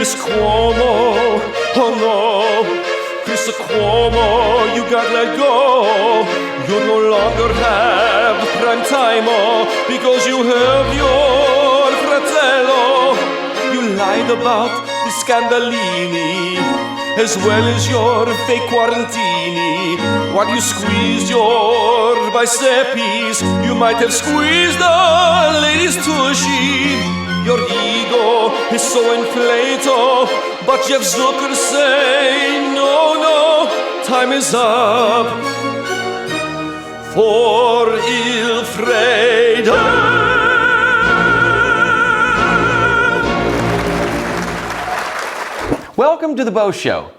Chris Cuomo, oh no, Chris Cuomo, you got let go. You no longer have Primetime because you have your fratello. You lied about the scandalini as well as your fake quarantini. While you squeezed your bicepes, you might have squeezed a lady's tushy. Your ego is so inflated, but Jeff Zucker say, no, time is up for Il Fredo. Welcome to the Beau Show.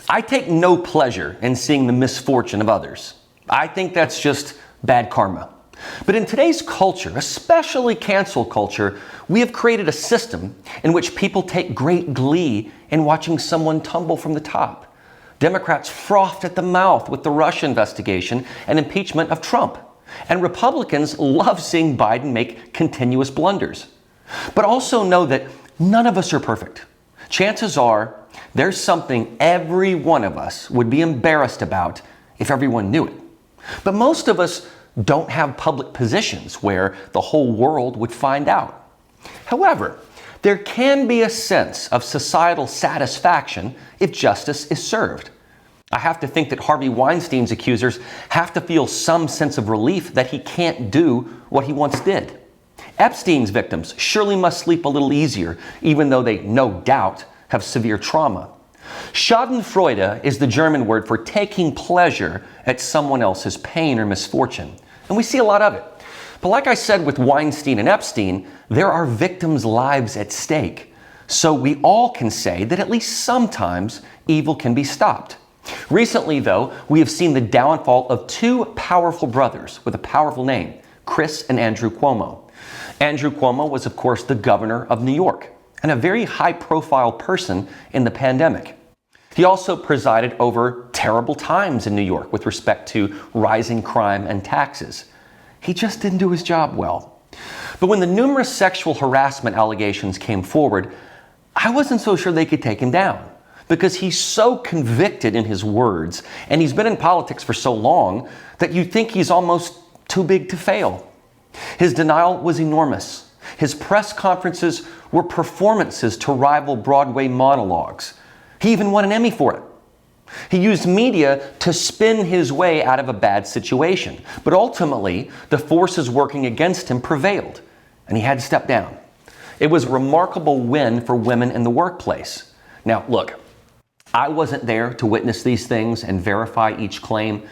I take no pleasure in seeing the misfortune of others. I think that's just bad karma. But in today's culture, especially cancel culture, we have created a system in which people take great glee in watching someone tumble from the top. Democrats frothed at the mouth with the Russia investigation and impeachment of Trump. And Republicans love seeing Biden make continuous blunders. But also know that none of us are perfect. Chances are there's something every one of us would be embarrassed about if everyone knew it. But most of us don't have public positions where the whole world would find out. However, there can be a sense of societal satisfaction if justice is served. I have to think that Harvey Weinstein's accusers have to feel some sense of relief that he can't do what he once did. Epstein's victims surely must sleep a little easier, even though they no doubt have severe trauma. Schadenfreude is the German word for taking pleasure at someone else's pain or misfortune. And we see a lot of it. But like I said with Weinstein and Epstein, there are victims' lives at stake. So we all can say that at least sometimes evil can be stopped. Recently, though, we have seen the downfall of two powerful brothers with a powerful name, Chris and Andrew Cuomo. Andrew Cuomo was, of course, the governor of New York and a very high-profile person in the pandemic. He also presided over terrible times in New York with respect to rising crime and taxes. He just didn't do his job well. But when the numerous sexual harassment allegations came forward, I wasn't so sure they could take him down because he's so convicted in his words and he's been in politics for so long that you'd think he's almost too big to fail. His denial was enormous. His press conferences were performances to rival Broadway monologues. He even won an Emmy for it. He used media to spin his way out of a bad situation. But ultimately, the forces working against him prevailed, and he had to step down. It was a remarkable win for women in the workplace. Now, look, I wasn't there to witness these things and verify each claim,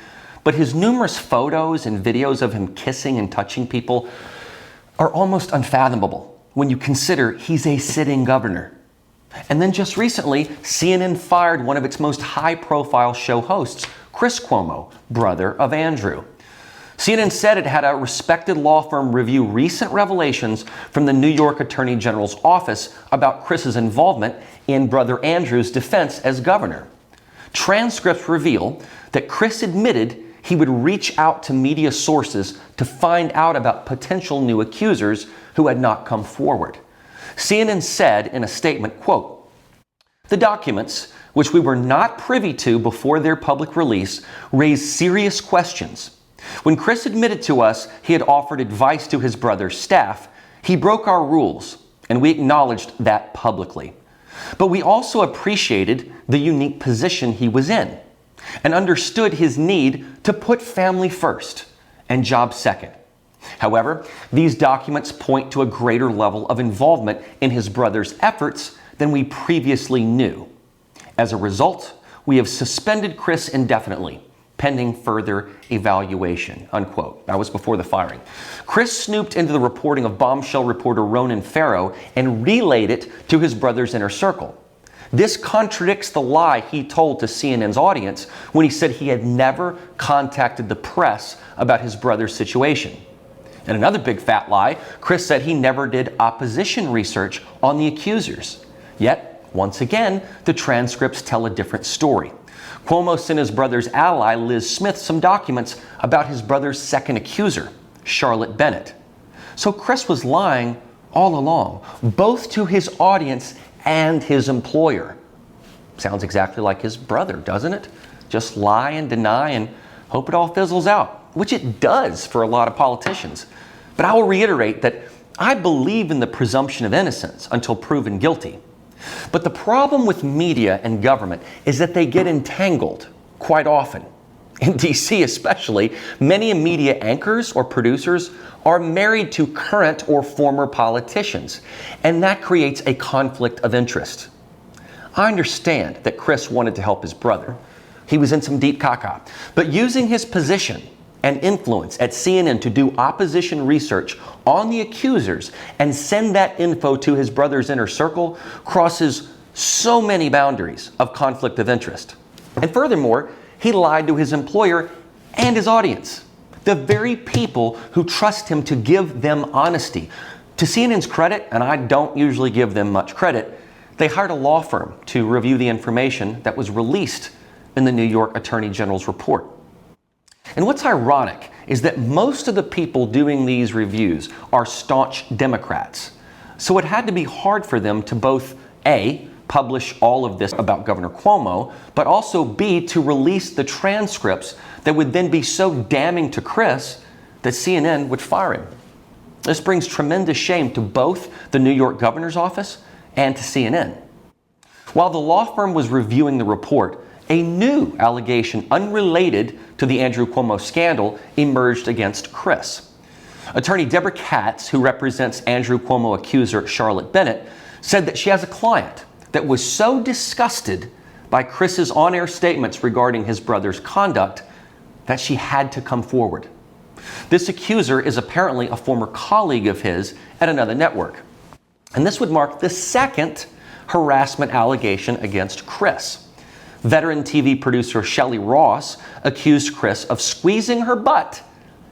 but his numerous photos and videos of him kissing and touching people are almost unfathomable when you consider he's a sitting governor. And then just recently, CNN fired one of its most high-profile show hosts, Chris Cuomo, brother of Andrew. CNN said it had a respected law firm review recent revelations from the New York Attorney General's office about Chris's involvement in brother Andrew's defense as governor. Transcripts reveal that Chris admitted he would reach out to media sources to find out about potential new accusers who had not come forward. CNN said in a statement, quote, "The documents, which we were not privy to before their public release, raise serious questions. When Chris admitted to us he had offered advice to his brother's staff, he broke our rules, and we acknowledged that publicly. But we also appreciated the unique position he was in and understood his need to put family first and job second. However, these documents point to a greater level of involvement in his brother's efforts than we previously knew. As a result, we have suspended Chris indefinitely, pending further evaluation," unquote. That was before the firing. Chris snooped into the reporting of bombshell reporter Ronan Farrow and relayed it to his brother's inner circle. This contradicts the lie he told to CNN's audience when he said he had never contacted the press about his brother's situation. And another big fat lie, Chris said he never did opposition research on the accusers. Yet, once again, the transcripts tell a different story. Cuomo sent his brother's ally, Liz Smith, some documents about his brother's second accuser, Charlotte Bennett. So Chris was lying all along, both to his audience and his employer. Sounds exactly like his brother, doesn't it? Just lie and deny and hope it all fizzles out, which it does for a lot of politicians. But I will reiterate that I believe in the presumption of innocence until proven guilty. But the problem with media and government is that they get entangled quite often. In DC especially, many media anchors or producers are married to current or former politicians, and that creates a conflict of interest. I understand that Chris wanted to help his brother. He was in some deep caca. But using his position and influence at CNN to do opposition research on the accusers and send that info to his brother's inner circle crosses so many boundaries of conflict of interest. And furthermore, he lied to his employer and his audience, the very people who trust him to give them honesty. To CNN's credit, and I don't usually give them much credit, they hired a law firm to review the information that was released in the New York Attorney General's report. And what's ironic is that most of the people doing these reviews are staunch Democrats. So it had to be hard for them to both A, publish all of this about Governor Cuomo, but also B, to release the transcripts that would then be so damning to Chris that CNN would fire him. This brings tremendous shame to both the New York governor's office and to CNN. While the law firm was reviewing the report, a new allegation unrelated to the Andrew Cuomo scandal emerged against Chris. Attorney Deborah Katz, who represents Andrew Cuomo accuser Charlotte Bennett, said that she has a client that was so disgusted by Chris's on-air statements regarding his brother's conduct that she had to come forward. This accuser is apparently a former colleague of his at another network. And this would mark the second harassment allegation against Chris. Veteran TV producer Shelley Ross accused Chris of squeezing her butt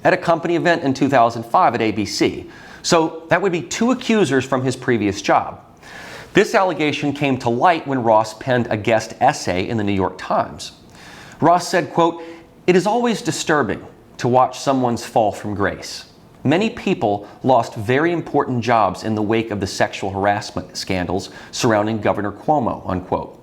at a company event in 2005 at ABC. So that would be two accusers from his previous job. This allegation came to light when Ross penned a guest essay in the New York Times. Ross said, quote, "It is always disturbing to watch someone's fall from grace. Many people lost very important jobs in the wake of the sexual harassment scandals surrounding Governor Cuomo," unquote.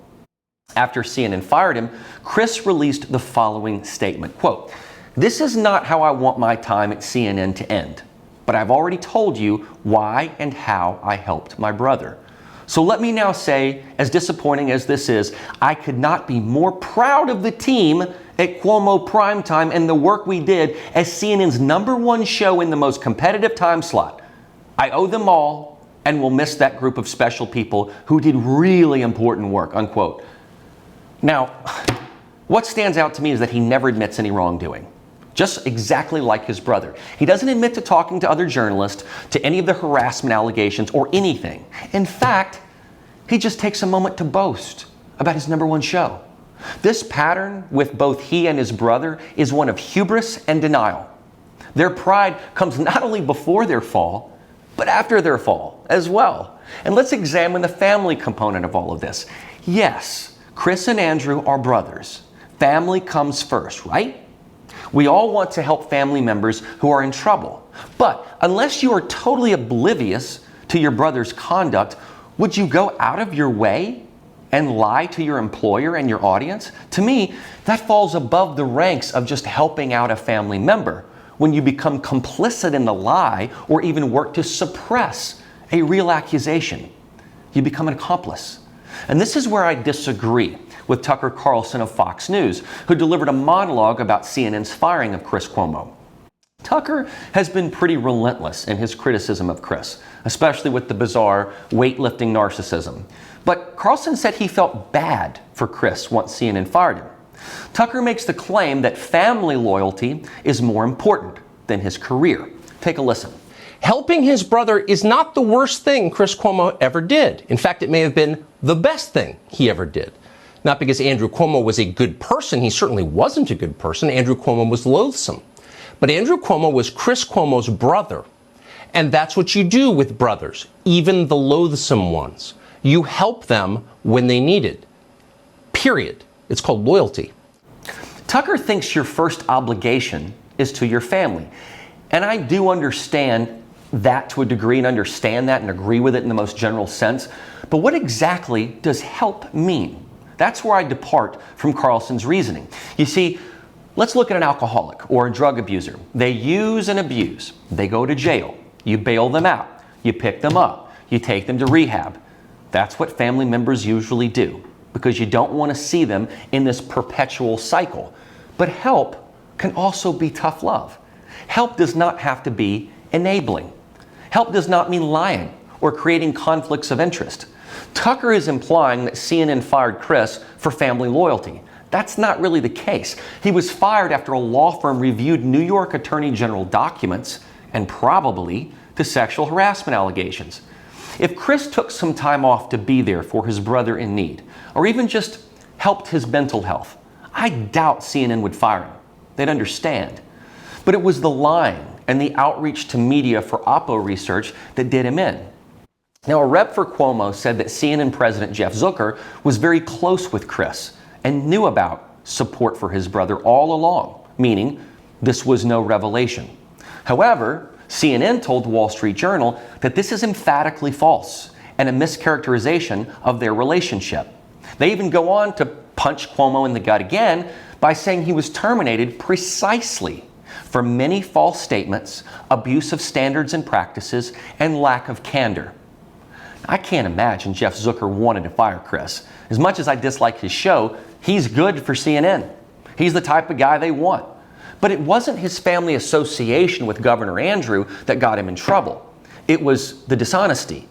After CNN fired him, Chris released the following statement, quote, "This is not how I want my time at CNN to end, but I've already told you why and how I helped my brother. So let me now say, as disappointing as this is, I could not be more proud of the team at Cuomo Primetime and the work we did as CNN's #1 show in the most competitive time slot. I owe them all and will miss that group of special people who did really important work," unquote. Now, what stands out to me is that he never admits any wrongdoing. Just exactly like his brother. He doesn't admit to talking to other journalists, to any of the harassment allegations, or anything. In fact, he just takes a moment to boast about his #1 show. This pattern with both he and his brother is one of hubris and denial. Their pride comes not only before their fall, but after their fall as well. And let's examine the family component of all of this. Yes, Chris and Andrew are brothers. Family comes first, right? We all want to help family members who are in trouble. But unless you are totally oblivious to your brother's conduct, would you go out of your way and lie to your employer and your audience? To me, that falls above the ranks of just helping out a family member when you become complicit in the lie or even work to suppress a real accusation. You become an accomplice. And this is where I disagree with Tucker Carlson of Fox News, who delivered a monologue about CNN's firing of Chris Cuomo. Tucker has been pretty relentless in his criticism of Chris, especially with the bizarre weightlifting narcissism. But Carlson said he felt bad for Chris once CNN fired him. Tucker makes the claim that family loyalty is more important than his career. Take a listen. Helping his brother is not the worst thing Chris Cuomo ever did. In fact, it may have been the best thing he ever did. Not because Andrew Cuomo was a good person. He certainly wasn't a good person. Andrew Cuomo was loathsome. But Andrew Cuomo was Chris Cuomo's brother. And that's what you do with brothers, even the loathsome ones. You help them when they need it. Period. It's called loyalty. Tucker thinks your first obligation is to your family. And I do understand that to a degree and understand that and agree with it in the most general sense. But what exactly does help mean? That's where I depart from Carlson's reasoning. You see, let's look at an alcoholic or a drug abuser. They use and abuse. They go to jail. You bail them out. You pick them up. You take them to rehab. That's what family members usually do because you don't want to see them in this perpetual cycle. But help can also be tough love. Help does not have to be enabling. Help does not mean lying or creating conflicts of interest. Tucker is implying that CNN fired Chris for family loyalty. That's not really the case. He was fired after a law firm reviewed New York Attorney General documents and probably the sexual harassment allegations. If Chris took some time off to be there for his brother in need, or even just helped his mental health, I doubt CNN would fire him. They'd understand. But it was the lying and the outreach to media for Oppo research that did him in. Now, a rep for Cuomo said that CNN President Jeff Zucker was very close with Chris and knew about support for his brother all along, meaning this was no revelation. However, CNN told the Wall Street Journal that this is emphatically false and a mischaracterization of their relationship. They even go on to punch Cuomo in the gut again by saying he was terminated precisely for many false statements, abuse of standards and practices, and lack of candor. I can't imagine Jeff Zucker wanted to fire Chris. As much as I dislike his show, he's good for CNN. He's the type of guy they want. But it wasn't his family association with Governor Andrew that got him in trouble. It was the dishonesty,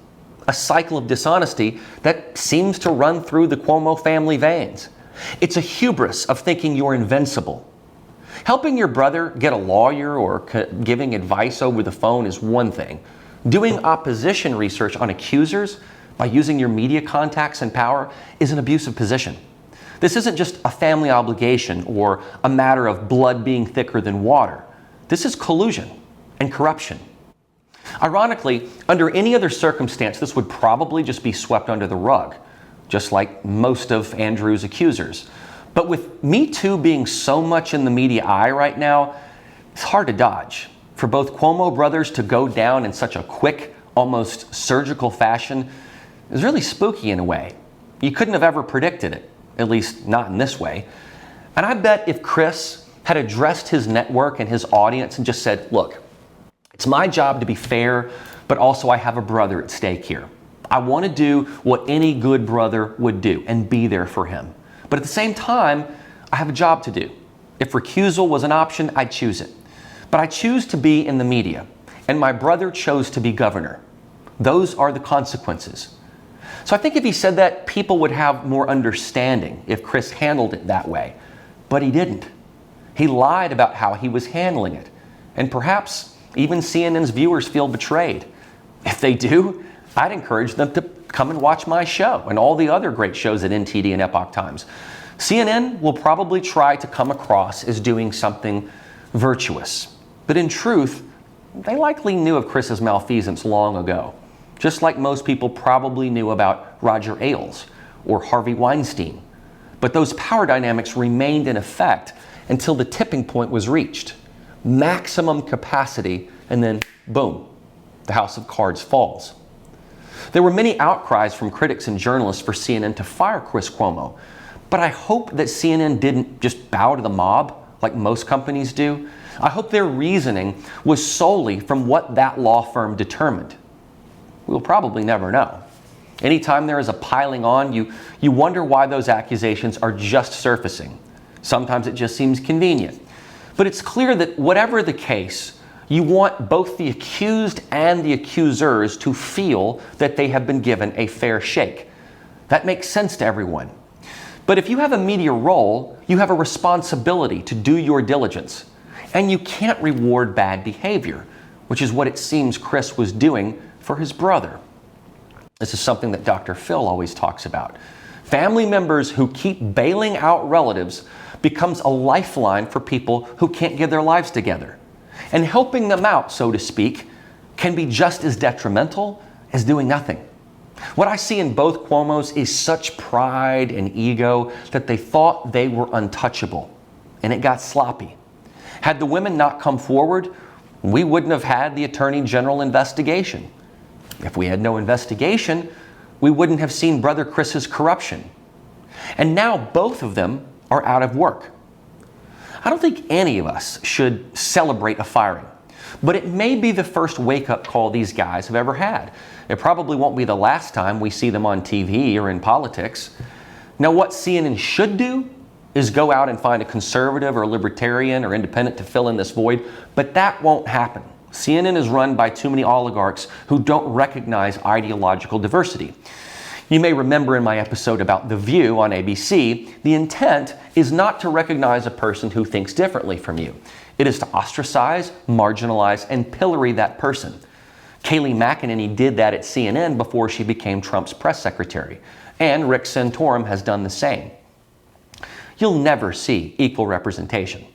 a cycle of dishonesty that seems to run through the Cuomo family veins. It's a hubris of thinking you're invincible. Helping your brother get a lawyer or giving advice over the phone is one thing. Doing opposition research on accusers by using your media contacts and power is an abusive position. This isn't just a family obligation or a matter of blood being thicker than water. This is collusion and corruption. Ironically, under any other circumstance, this would probably just be swept under the rug, just like most of Andrew's accusers. But with Me Too being so much in the media eye right now, it's hard to dodge. For both Cuomo brothers to go down in such a quick, almost surgical fashion is really spooky in a way. You couldn't have ever predicted it, at least not in this way. And I bet if Chris had addressed his network and his audience and just said, look, it's my job to be fair, but also I have a brother at stake here. I want to do what any good brother would do and be there for him. But at the same time, I have a job to do. If recusal was an option, I'd choose it. But I choose to be in the media, and my brother chose to be governor. Those are the consequences. So I think if he said that, people would have more understanding if Chris handled it that way. But he didn't. He lied about how he was handling it. And perhaps even CNN's viewers feel betrayed. If they do, I'd encourage them to come and watch my show and all the other great shows at NTD and Epoch Times. CNN will probably try to come across as doing something virtuous. But in truth, they likely knew of Chris's malfeasance long ago, just like most people probably knew about Roger Ailes or Harvey Weinstein. But those power dynamics remained in effect until the tipping point was reached. Maximum capacity, and then boom, the house of cards falls. There were many outcries from critics and journalists for CNN to fire Chris Cuomo, but I hope that CNN didn't just bow to the mob like most companies do. I hope their reasoning was solely from what that law firm determined. We'll probably never know. Anytime there is a piling on, you wonder why those accusations are just surfacing. Sometimes it just seems convenient. But it's clear that whatever the case, you want both the accused and the accusers to feel that they have been given a fair shake. That makes sense to everyone. But if you have a media role, you have a responsibility to do your diligence. And you can't reward bad behavior, which is what it seems Chris was doing for his brother. This is something that Dr. Phil always talks about. Family members who keep bailing out relatives becomes a lifeline for people who can't get their lives together. And helping them out, so to speak, can be just as detrimental as doing nothing. What I see in both Cuomos is such pride and ego that they thought they were untouchable, and it got sloppy. Had the women not come forward, we wouldn't have had the Attorney General investigation. If we had no investigation, we wouldn't have seen Brother Chris's corruption. And now both of them are out of work. I don't think any of us should celebrate a firing, but it may be the first wake-up call these guys have ever had. It probably won't be the last time we see them on TV or in politics. Now, what CNN should do is go out and find a conservative or libertarian or independent to fill in this void, but that won't happen. CNN is run by too many oligarchs who don't recognize ideological diversity. You may remember in my episode about The View on ABC, the intent is not to recognize a person who thinks differently from you. It is to ostracize, marginalize, and pillory that person. Kayleigh McEnany did that at CNN before she became Trump's press secretary, and Rick Santorum has done the same. You'll never see equal representation.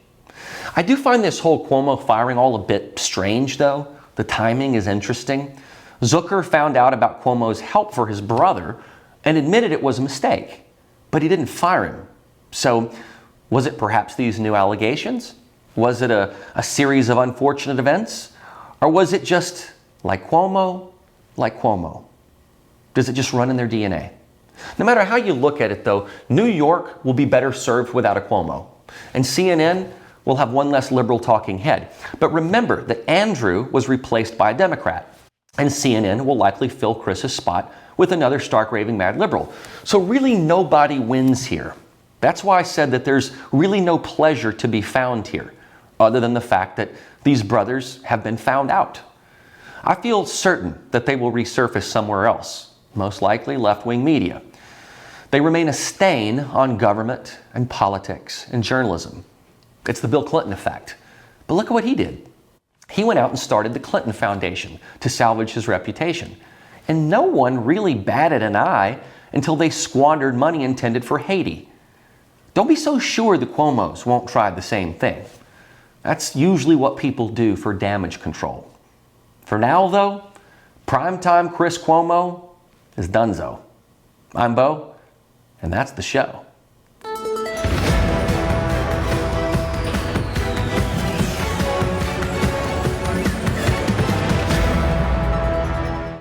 I do find this whole Cuomo firing all a bit strange, though. The timing is interesting. Zucker found out about Cuomo's help for his brother and admitted it was a mistake, but he didn't fire him. So, was it perhaps these new allegations? Was it a series of unfortunate events? Or was it just like Cuomo? Does it just run in their DNA? No matter how you look at it, though, New York will be better served without a Cuomo. And CNN will have one less liberal talking head. But remember that Andrew was replaced by a Democrat. And CNN will likely fill Chris's spot with another stark raving mad liberal. So really nobody wins here. That's why I said that there's really no pleasure to be found here, other than the fact that these brothers have been found out. I feel certain that they will resurface somewhere else, most likely left-wing media. They remain a stain on government and politics and journalism. It's the Bill Clinton effect. But look at what he did. He went out and started the Clinton Foundation to salvage his reputation. And no one really batted an eye until they squandered money intended for Haiti. Don't be so sure the Cuomos won't try the same thing. That's usually what people do for damage control. For now, though, Primetime Chris Cuomo is donezo. I'm Beau, and that's the show.